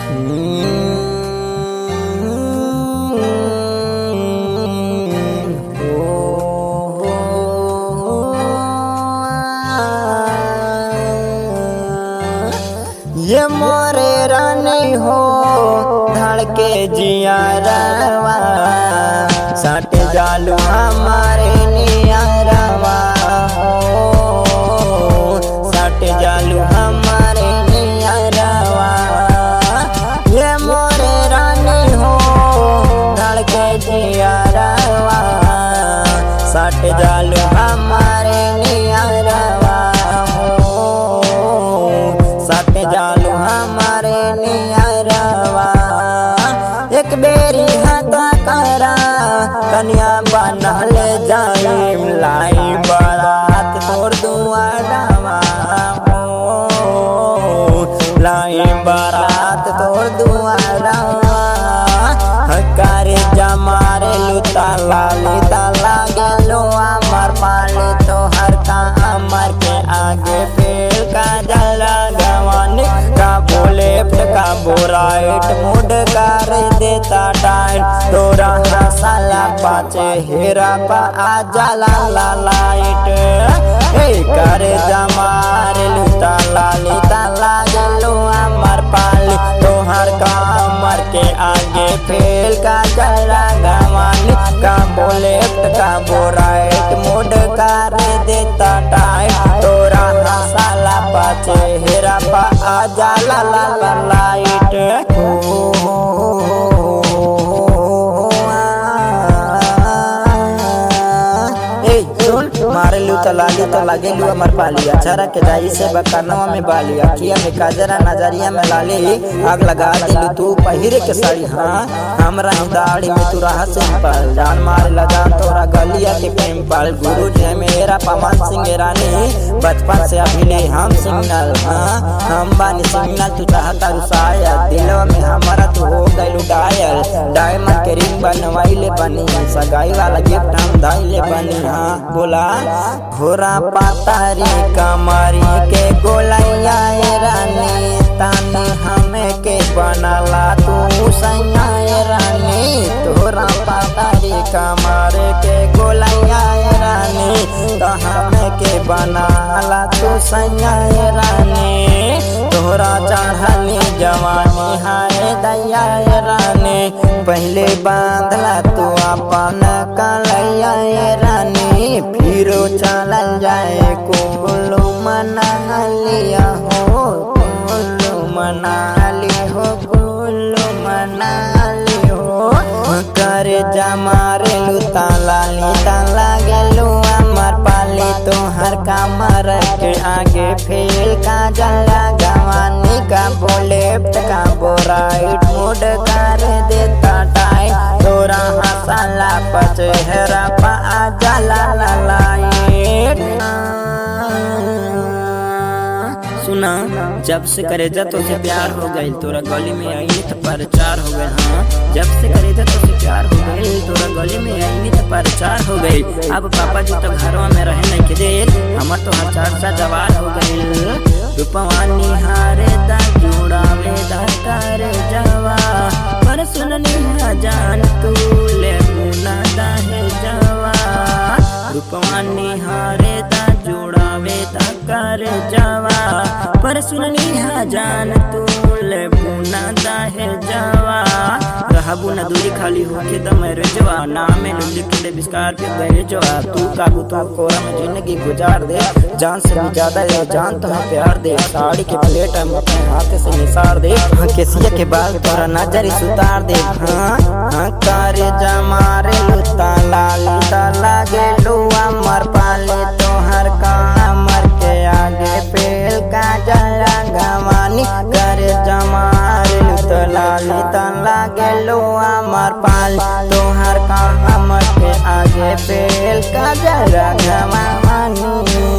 ये मोरे रानी हो धड़के जिया रवा सट जालू हमारे नियरवा हो सट जालू हमारे नियरवा। ये मोरे रानी हो धड़के जिया रवा सट जालू हमारे नियरवा जालू हमारे नियरवा। एक बेरी हता करा कन्या बनल जाइम लाई बारात तोर दुआरवा हो लाई बारात तोर दुआरवा। करे जमारे लुता लाली ताला गेलो अमर पाले तो हर का अमर के आगे फेल का जला का बोलेफ्ट का बोराइट मूड कर देता टाइट तोरा हसाला पाचे हेरा पा आजा ला लाइट। करे जमार लुता लाली ताला गलो अमर पाली तोहर का अमर के आगे फेल का जला गवानी का बोलेफ्ट का बोराइट मूड कर देता टाइट तोरा हसाला पाचे हेरा पा आजा ला लाइट। मारे लू तो लाली तो लागे लू अमर पाली अचारा के जाई से बकरनवा में बाली अखिया में काजरा नजरिया में लाली आग लगा दिलू तू पहिरे के साड़ी। हाँ हमरा दाढ़ी में तू रहा सिंपल जान मारे लगा तोरा गलिया के पिंपल गुरु जी मेरा पवन सिंह रानी बचपन से अभी ले हम सिग्नल। हाँ हम बानी सिग्नल तू चाहता रुसाया दिलवा में हमारा तू हो गइलू डायल डायमंड के रिंग बनवाइले बनी सगाई वाला गिफ्ट हम दाइले बनी। हाँ बोला घोरा पातारी कमारी के गोलैया रानी तानी हमें के बनाला तू सैया रानी तोरा पातारी कमारे के गोलैया रानी तो हमें के बनाला तू सैया रानी तोरा चढ़ली जवानी हाय दैया रानी पहले बांधला तू अपन कलैया रानी फिरो चलल जाए कुल्लू मनालिया हो कुल्लू मनाली हो कुल्लू मनाली हो। करे जमारे लुता लाली ताला गेलू अमर पाली तोहर कमर के आगे फेल का जला गवानी का बोलेफ्ट का बोराइट मूड कर देता टाइट तोरा हसाला पचेहरा पा आजा ला लाइट। सुना जब से करे जा तो से प्यार हो गई तोरा गली में आई तो प्रचार हो गए। हाँ जब से करे जा तो से प्यार हो गई तोरा गली में आई तो प्रचार हो गई। अब पापा जी तो घरवा में रहे नहीं के दे हमार तो हर चर्चा जवार हो गई। रूपवानी हारे दा जुड़ावे दा करे जवा पर सुननी जान तू ले बुना दा है जवा रूपवानी हारे दा जुड़ावे दा करे जवा पर सुननी जान तू ले बुना दा है जवा रहबू न दूरी खाली होके दम रजवा नाम में लिख दे बिस्कार पे गए जवा तू काबू तो कोरा में जिंदगी गुजार दे जान से भी ज्यादा ये जान तो प्यार दे साड़ी के प्लेट हम अपने हाथ से निसार दे केसिया के बाल तोरा नजरी सुतार दे। हाँ करे जमारे लुता लाली ताला गेलू अमर पाले तोहर का अमर के आगे पेल का जला गवानी करे जमारे लुता लाली ताला गेलू अमर पाल तोहर का अमर के आगे पेल का जला गवानी।